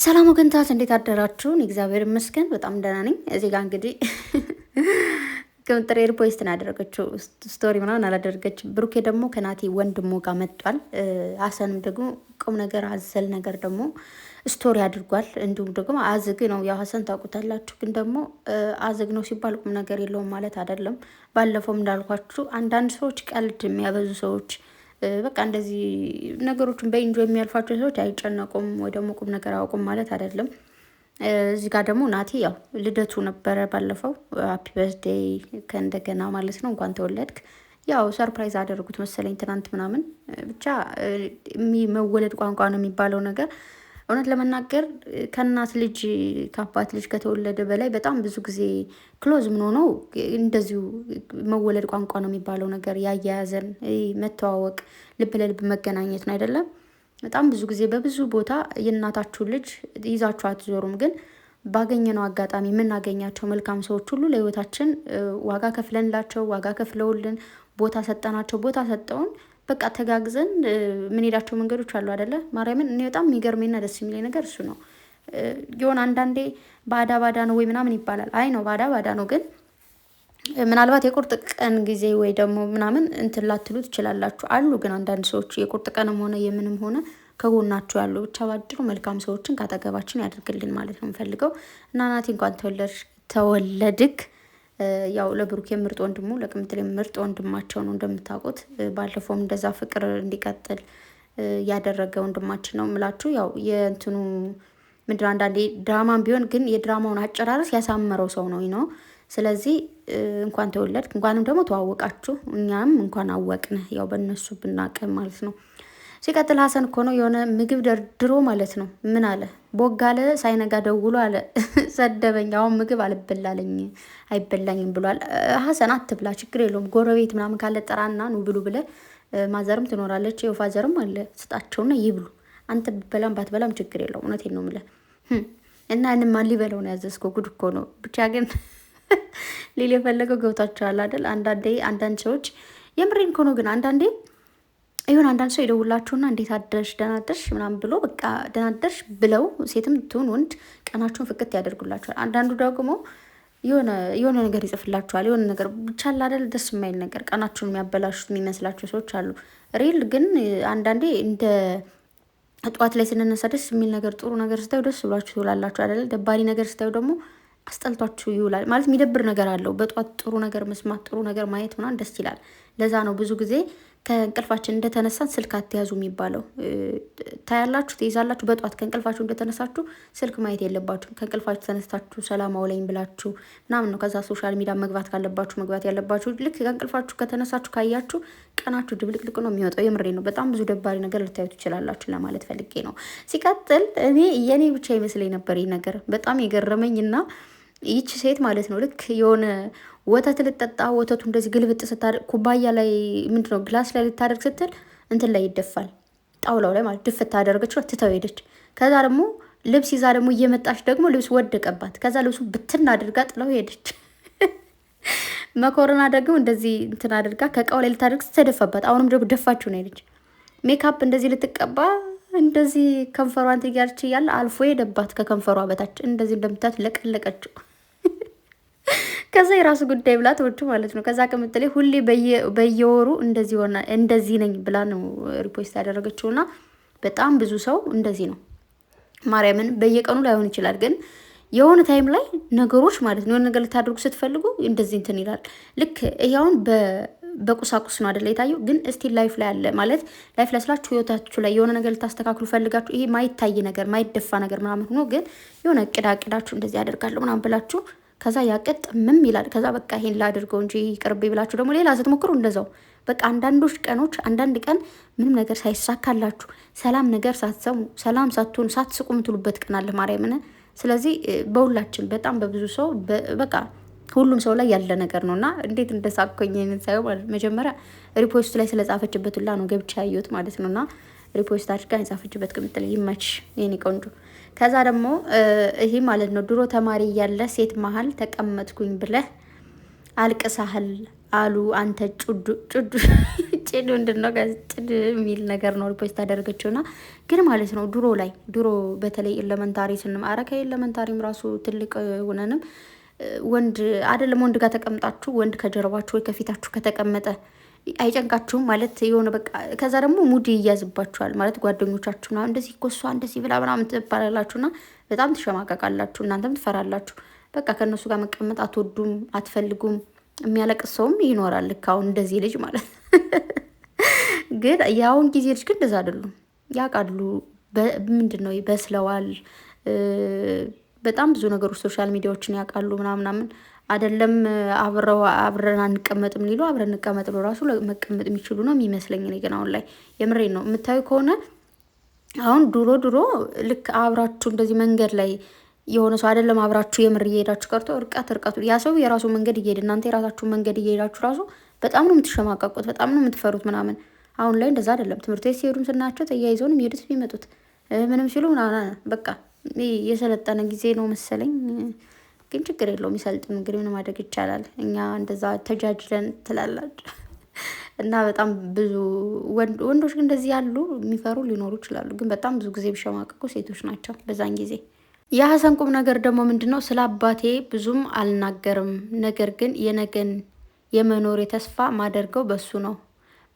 ሰላም ወገንታት እንዴት አደራችሁ? እግዚአብሔር ይመስገን በጣም ደህና ነኝ። እዚህ ጋር እንግዲህ ከምጥሬር ፖስት ያደረገችው ስቶሪ ምናምን አላደረገችም። ብሩኬ ደግሞ ከናቲ ወንድሙ ጋር መጥቷል። ሀሰንም ደግሞ ቁም ነገር አዘል ነገር ደግሞ ስቶሪ አድርጓል። እንዲሁም ደግሞ አዝግ ነው። ያው ሀሰን ታውቁታላችሁ፣ ግን ደግሞ አዝግ ነው ሲባል ቁም ነገር የለውም ማለት አይደለም። ባለፈውም እንዳልኳችሁ አንዳንድ ሰዎች ቀልድ የሚያበዙ ሰዎች በቃ እንደዚህ ነገሮችን በኢንጆ የሚያልፋቸው ሰዎች አይጨነቁም ወይ ደግሞ ቁም ነገር አያውቁም ማለት አይደለም። እዚህ ጋር ደግሞ ናቲ ያው ልደቱ ነበረ ባለፈው፣ ሃፒ በርዝዴይ ከእንደገና ማለት ነው፣ እንኳን ተወለድክ። ያው ሰርፕራይዝ አደረጉት መሰለኝ ትናንት ምናምን። ብቻ መወለድ ቋንቋ ነው የሚባለው ነገር እውነት ለመናገር ከእናት ልጅ ከአባት ልጅ ከተወለደ በላይ በጣም ብዙ ጊዜ ክሎዝ ምን ሆነው እንደዚሁ መወለድ ቋንቋ ነው የሚባለው ነገር ያያያዘን መተዋወቅ፣ ልብ ለልብ መገናኘት ነው አይደለም። በጣም ብዙ ጊዜ በብዙ ቦታ የእናታችሁን ልጅ ይዛችሁ አትዞሩም፣ ግን ባገኘነው አጋጣሚ የምናገኛቸው መልካም ሰዎች ሁሉ ለህይወታችን ዋጋ ከፍለንላቸው ዋጋ ከፍለውልን ቦታ ሰጠናቸው ቦታ ሰጠውን በቃ ተጋግዘን የምንሄዳቸው መንገዶች አሉ አይደለ? ማርያምን እኔ በጣም የሚገርመኝና ደስ የሚለኝ ነገር እሱ ነው። የሆነ አንዳንዴ ባዳ ነው ወይ ምናምን ይባላል። አይ ነው ባዳ ነው፣ ግን ምናልባት የቁርጥ ቀን ጊዜ ወይ ደግሞ ምናምን እንትን ላትሉ ትችላላችሁ። አሉ ግን አንዳንድ ሰዎች የቁርጥ ቀንም ሆነ የምንም ሆነ ከጎናችሁ ያሉ ብቻ ባጭሩ መልካም ሰዎችን ካጠገባችን ያደርግልን ማለት ነው የምፈልገው። እና ናቲ እንኳን ተወለድክ። ያው ለብሩክ ምርጥ ወንድሙ ለቅምጥሌ ምርጥ ወንድማቸው ነው እንደምታውቁት። ባለፈውም እንደዛ ፍቅር እንዲቀጥል ያደረገ ወንድማችን ነው ምላችሁ። ያው የእንትኑ ምንድን አንዳንዴ ድራማም ቢሆን ግን የድራማውን አጨራረስ ያሳመረው ሰው ነው። ስለዚህ እንኳን ተወለድክ፣ እንኳንም ደግሞ ተዋወቃችሁ፣ እኛም እንኳን አወቅን። ያው በእነሱ ብናቅም ማለት ነው። ሲቀጥል ሀሰን እኮ ነው የሆነ ምግብ ደርድሮ ማለት ነው። ምን አለ ቦጋለ ሳይነጋ ደውሎ አለ ሰደበኝ። አሁን ምግብ አልበላለኝ አይበላኝም ብሏል። ሀሰን አትብላ ችግር የለውም፣ ጎረቤት ምናምን ካለ ጠራና ኑ ብሉ ብለ፣ ማዘርም ትኖራለች የፋዘርም አለ ስጣቸውና ይብሉ። አንተ ብበላም ባትበላም ችግር የለውም። እውነቴን ነው የምልህ። እና እንማ ሊበለው ነው ያዘዝከው። ጉድ እኮ ነው። ብቻ ግን ሊል የፈለገው ገብታችኋል አይደል? አንዳንድ ሰዎች የምሬን እኮ ነው። ግን አንዳንዴ ይሁን አንዳንድ ሰው ይደውላችሁና እንዴት አደርሽ ደህና አደርሽ ምናምን ብሎ በቃ ደህና አደርሽ ብለው ሴትም ትሁን ወንድ ቀናችሁን ፍቅት ያደርጉላችኋል። አንዳንዱ ደግሞ የሆነ ነገር ይጽፍላችኋል። የሆነ ነገር ብቻ አይደል ደስ የማይል ነገር ቀናችሁን የሚያበላሹት የሚመስላቸው ሰዎች አሉ። ሪል ግን አንዳንዴ እንደ ጠዋት ላይ ስንነሳ ደስ የሚል ነገር ጥሩ ነገር ስታዩ ደስ ብሏችሁ ትውላላችሁ አይደል? ደባሪ ነገር ስታዩ ደግሞ አስጠልቷችሁ ይውላል። ማለት የሚደብር ነገር አለው። በጠዋት ጥሩ ነገር መስማት ጥሩ ነገር ማየት ምናምን ደስ ይላል። ለዛ ነው ብዙ ጊዜ ከእንቅልፋችን እንደተነሳን ስልክ አትያዙ የሚባለው። ታያላችሁ፣ ትይዛላችሁ። በጠዋት ከእንቅልፋችሁ እንደተነሳችሁ ስልክ ማየት የለባችሁም። ከእንቅልፋችሁ ተነስታችሁ ሰላም አውለኝ ብላችሁ ምናምን ነው ከዛ ሶሻል ሚዲያ መግባት ካለባችሁ መግባት ያለባችሁ። ልክ ከእንቅልፋችሁ ከተነሳችሁ ካያችሁ ቀናችሁ ድብልቅልቅ ነው የሚወጣው። የምሬ ነው። በጣም ብዙ ደባሪ ነገር ልታዩ ትችላላችሁ ለማለት ፈልጌ ነው። ሲቀጥል እኔ የኔ ብቻ ይመስለኝ ነበር ይህ ነገር በጣም የገረመኝ እና ይቺ ሴት ማለት ነው ልክ የሆነ ወተት ልጠጣ ወተቱ እንደዚህ ግልብጥ ስታደርግ ኩባያ ላይ ምንድነው ግላስ ላይ ልታደርግ ስትል እንትን ላይ ይደፋል፣ ጣውላው ላይ ማለት ድፍት ታደርገች ትተው ሄደች። ከዛ ደግሞ ልብስ ይዛ ደግሞ እየመጣች ደግሞ ልብስ ወደቀባት። ከዛ ልብሱ ብትን አድርጋ ጥለው ሄደች። መኮረና ደግሞ እንደዚህ እንትን አድርጋ ከእቃው ላይ ልታደርግ ስትደፋባት አሁንም ደግሞ ደፋችሁ ነው ሄደች። ሜካፕ እንደዚህ ልትቀባ እንደዚህ ከንፈሯን ትያርች እያለ አልፎ ሄደባት ከከንፈሯ በታች እንደዚህ እንደምታት ለቀለቀችው። ከዛ የራሱ ጉዳይ ብላ ተወቹ ማለት ነው። ከዛ ቅምጥሌ ሁሌ በየወሩ እንደዚህ ነኝ ብላ ነው ሪፖስት ያደረገችውና በጣም ብዙ ሰው እንደዚህ ነው። ማርያምን በየቀኑ ላይሆን ይችላል፣ ግን የሆነ ታይም ላይ ነገሮች ማለት ነው የሆነ ነገር ልታደርጉ ስትፈልጉ እንደዚህ እንትን ይላል። ልክ ይሄውን በቁሳቁስ ነው አይደለ የታየው፣ ግን እስቲል ላይፍ ላይ አለ ማለት ላይፍ ላይ ስላችሁ ህይወታችሁ ላይ የሆነ ነገር ልታስተካክሉ ፈልጋችሁ ይሄ ማይታይ ነገር ማይደፋ ነገር ምናምን ሆኖ ግን የሆነ እቅዳችሁ እንደዚህ ያደርጋለሁ ምናምን ብላችሁ ከዛ ያቀጥ ምም ይላል። ከዛ በቃ ይሄን ላድርገው እንጂ ቅርቤ ብላችሁ ደግሞ ሌላ ስትሞክሩ እንደዛው በቃ አንዳንድ ቀን ምንም ነገር ሳይሳካላችሁ ሰላም ነገር ሳትሰሙ ሰላም ሳትሆኑ ሳትስቁ ምትሉበት ቀን አለ ማርያምን። ስለዚህ በሁላችን በጣም በብዙ ሰው በቃ ሁሉም ሰው ላይ ያለ ነገር ነውና እንዴት እንደሳቆኝ ሳይው ማለት መጀመሪያ ሪፖስት ላይ ስለጻፈችበት ሁላ ነው ገብቻ ያየሁት ማለት ነውና ሪፖስት አድርጋ የጻፈችበት ቅምጥል ይመች የኔ ቆንጆ። ከዛ ደግሞ ይሄ ማለት ነው ድሮ ተማሪ እያለ ሴት መሀል ተቀመጥኩኝ ብለህ አልቅሳህል አሉ አንተ ጭድ ምንድን ነው ጭድ የሚል ነገር ነው ሪፖስት ታደረገችውና ግን ማለት ነው ድሮ በተለይ ኤሌመንታሪ ስንማር ከኤሌመንታሪም ራሱ ትልቅ ሆነንም ወንድ አይደለም ወንድ ጋር ተቀምጣችሁ ወንድ ከጀርባችሁ ወይ ከፊታችሁ ከተቀመጠ አይጨንቃችሁም ማለት የሆነ በቃ ከዛ ደግሞ ሙድ ይያዝባችኋል ማለት ጓደኞቻችሁ ምናምን እንደዚህ እኮ እሷ እንደዚህ ብላ ምናምን ትባላላችሁና በጣም ትሸማቀቃላችሁ፣ እናንተም ትፈራላችሁ። በቃ ከእነሱ ጋር መቀመጥ አትወዱም፣ አትፈልጉም። የሚያለቅስ ሰውም ይኖራል ልክ አሁን እንደዚህ ልጅ ማለት ግን የአሁን ጊዜ ልጅ ግን እንደዛ አይደሉም፣ ያውቃሉ። ምንድን ነው በስለዋል። በጣም ብዙ ነገሮች ሶሻል ሚዲያዎችን ያውቃሉ ምናምናምን አይደለም አብረን አንቀመጥም ሊሉ አብረን እንቀመጥ ብሎ ራሱ መቀመጥ የሚችሉ ነው የሚመስለኝ። እኔ ግን አሁን ላይ የምሬን ነው የምታዩ ከሆነ አሁን ድሮ ልክ አብራችሁ እንደዚህ መንገድ ላይ የሆነ ሰው አይደለም አብራችሁ የምር እየሄዳችሁ ቀርቶ እርቀቱ ያ ሰው የራሱ መንገድ እየሄድ እናንተ የራሳችሁ መንገድ እየሄዳችሁ ራሱ በጣም ነው የምትሸማቀቁት፣ በጣም ነው የምትፈሩት ምናምን። አሁን ላይ እንደዛ አይደለም። ትምህርት ቤት ሲሄዱም ስናያቸው ተያይዘው ነው የሚሄዱት የሚመጡት ምንም ሲሉ ምናምን በቃ የሰለጠነ ጊዜ ነው መሰለኝ። ግን ችግር የለውም ይሰልጥን እንግዲህ ምን ማድረግ ይቻላል። እኛ እንደዛ ተጃጅለን ትላላችሁ እና በጣም ብዙ ወንዶች ግን እንደዚህ ያሉ የሚፈሩ ሊኖሩ ይችላሉ። ግን በጣም ብዙ ጊዜ ቢሸማቀቁ ሴቶች ናቸው በዛን ጊዜ። የሀሰን ቁም ነገር ደግሞ ምንድን ነው? ስለ አባቴ ብዙም አልናገርም፣ ነገር ግን የነገን የመኖር ተስፋ ማደርገው በሱ ነው።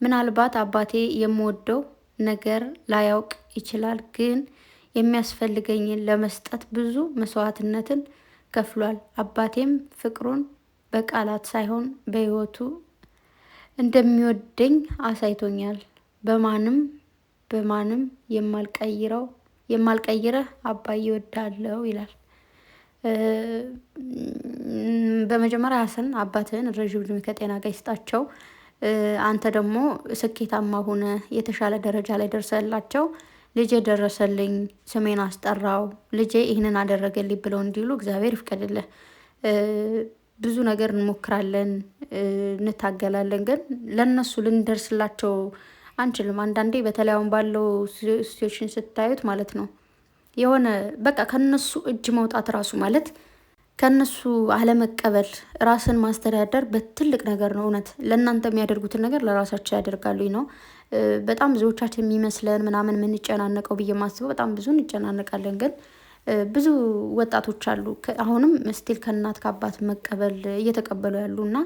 ምናልባት አባቴ የምወደው ነገር ላያውቅ ይችላል፣ ግን የሚያስፈልገኝን ለመስጠት ብዙ መስዋዕትነትን ከፍሏል። አባቴም ፍቅሩን በቃላት ሳይሆን በሕይወቱ እንደሚወደኝ አሳይቶኛል። በማንም የማልቀይረህ አባዬ እወዳለሁ ይላል። በመጀመሪያ ሀሰን አባትህን ረዥም ዕድሜ ከጤና ጋር ይስጣቸው። አንተ ደግሞ ስኬታማ ሆነ የተሻለ ደረጃ ላይ ደርሰላቸው ልጄ ደረሰልኝ፣ ስሜን አስጠራው፣ ልጄ ይህንን አደረገልኝ ብለው እንዲሉ እግዚአብሔር ይፍቀድልህ። ብዙ ነገር እንሞክራለን፣ እንታገላለን፣ ግን ለነሱ ልንደርስላቸው አንችልም። አንዳንዴ በተለይ አሁን ባለው ሲቹዌሽን ስታዩት ማለት ነው የሆነ በቃ ከነሱ እጅ መውጣት ራሱ ማለት ከነሱ አለመቀበል ራስን ማስተዳደር በትልቅ ነገር ነው። እውነት ለእናንተ የሚያደርጉትን ነገር ለራሳቸው ያደርጋሉ ነው። በጣም ብዙዎቻችን የሚመስለን ምናምን የምንጨናነቀው ብዬ ማስበው በጣም ብዙ እንጨናነቃለን። ግን ብዙ ወጣቶች አሉ አሁንም ስቲል ከእናት ከአባት መቀበል እየተቀበሉ ያሉ እና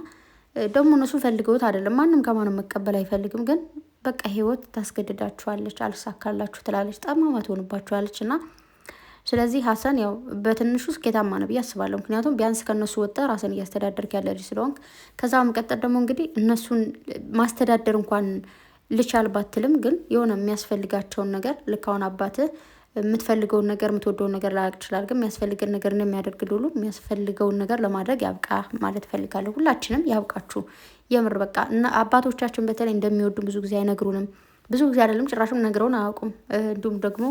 ደግሞ እነሱ ፈልገውት አይደለም። ማንም ከማንም መቀበል አይፈልግም። ግን በቃ ህይወት ታስገድዳችኋለች፣ አልሳካላችሁ ትላለች፣ ጠማማ ትሆንባችኋለች እና ስለዚህ ሀሰን ያው በትንሹ ስኬታማ ነው ብዬ አስባለሁ። ምክንያቱም ቢያንስ ከእነሱ ወጣ ራስን እያስተዳደርክ ያለ ልጅ ስለሆንክ፣ ከዛ መቀጠል ደግሞ እንግዲህ እነሱን ማስተዳደር እንኳን ልቻል ባትልም ግን የሆነ የሚያስፈልጋቸውን ነገር ልክ አሁን አባትህ የምትፈልገውን ነገር የምትወደውን ነገር ላያውቅ ይችላል። ግን የሚያስፈልገን ነገር እንደሚያደርግ ሁሉ የሚያስፈልገውን ነገር ለማድረግ ያብቃ ማለት እፈልጋለሁ። ሁላችንም ያብቃችሁ የምር በቃ እና አባቶቻችን በተለይ እንደሚወዱ ብዙ ጊዜ አይነግሩንም። ብዙ ጊዜ አይደለም ጭራሽም ነግረውን አያውቁም። እንዲሁም ደግሞ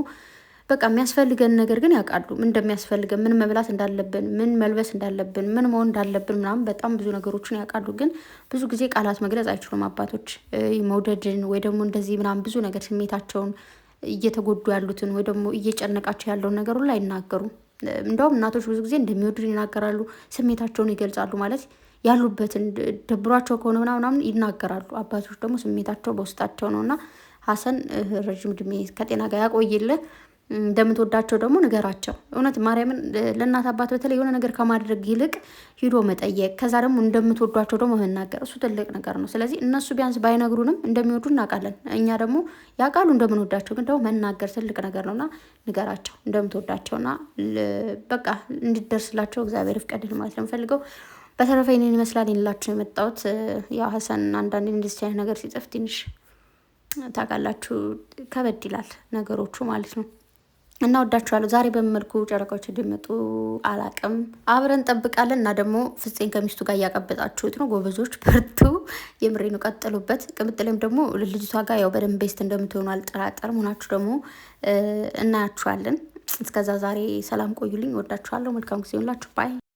በቃ የሚያስፈልገን ነገር ግን ያውቃሉ። ምን እንደሚያስፈልገን፣ ምን መብላት እንዳለብን፣ ምን መልበስ እንዳለብን፣ ምን መሆን እንዳለብን ምናምን በጣም ብዙ ነገሮችን ያውቃሉ። ግን ብዙ ጊዜ ቃላት መግለጽ አይችሉም አባቶች። መውደድን ወይ ደግሞ እንደዚህ ምናምን ብዙ ነገር ስሜታቸውን እየተጎዱ ያሉትን ወይ ደግሞ እየጨነቃቸው ያለውን ነገር ሁሉ አይናገሩም። እንደውም እናቶች ብዙ ጊዜ እንደሚወዱን ይናገራሉ፣ ስሜታቸውን ይገልጻሉ። ማለት ያሉበትን ደብሯቸው ከሆነ ምናምን ይናገራሉ። አባቶች ደግሞ ስሜታቸው በውስጣቸው ነው እና ሀሰን ረዥም ዕድሜ ከጤና ጋር ያቆይልህ። እንደምትወዳቸው ደግሞ ንገራቸው። እውነት ማርያምን ለእናት አባት በተለይ የሆነ ነገር ከማድረግ ይልቅ ሂዶ መጠየቅ፣ ከዛ ደግሞ እንደምትወዷቸው ደግሞ መናገር፣ እሱ ትልቅ ነገር ነው። ስለዚህ እነሱ ቢያንስ ባይነግሩንም እንደሚወዱ እናውቃለን። እኛ ደግሞ ያውቃሉ እንደምንወዳቸው፣ ግን ደግሞ መናገር ትልቅ ነገር ነውና ንገራቸው እንደምትወዳቸውና በቃ እንዲደርስላቸው እግዚአብሔር ይፍቀድል ማለት ነው የምፈልገው። በተረፈ ይህንን ይመስላል የሌላችሁ የመጣሁት። ያው ሀሰን አንዳንዴ እንደዚህ አይነት ነገር ሲጽፍ ትንሽ ታውቃላችሁ ከበድ ይላል ነገሮቹ ማለት ነው። እና ወዳችኋለሁ። ዛሬ በመልኩ ጨረቃዎች እንዲመጡ አላቅም፣ አብረን እንጠብቃለን። እና ደግሞ ፍፄን ከሚስቱ ጋር እያቀበጣችሁት ነው። ጎበዞች በርቱ፣ የምሬኑ ቀጥሉበት። ቅምጥሌም ደግሞ ልጅቷ ጋር ያው በደንብ ቤስት እንደምትሆኑ አልጠራጠርም። ሆናችሁ ደግሞ እናያችኋለን። እስከዛ ዛሬ ሰላም ቆዩልኝ። ወዳችኋለሁ። መልካም ጊዜ ሆንላችሁ ባይ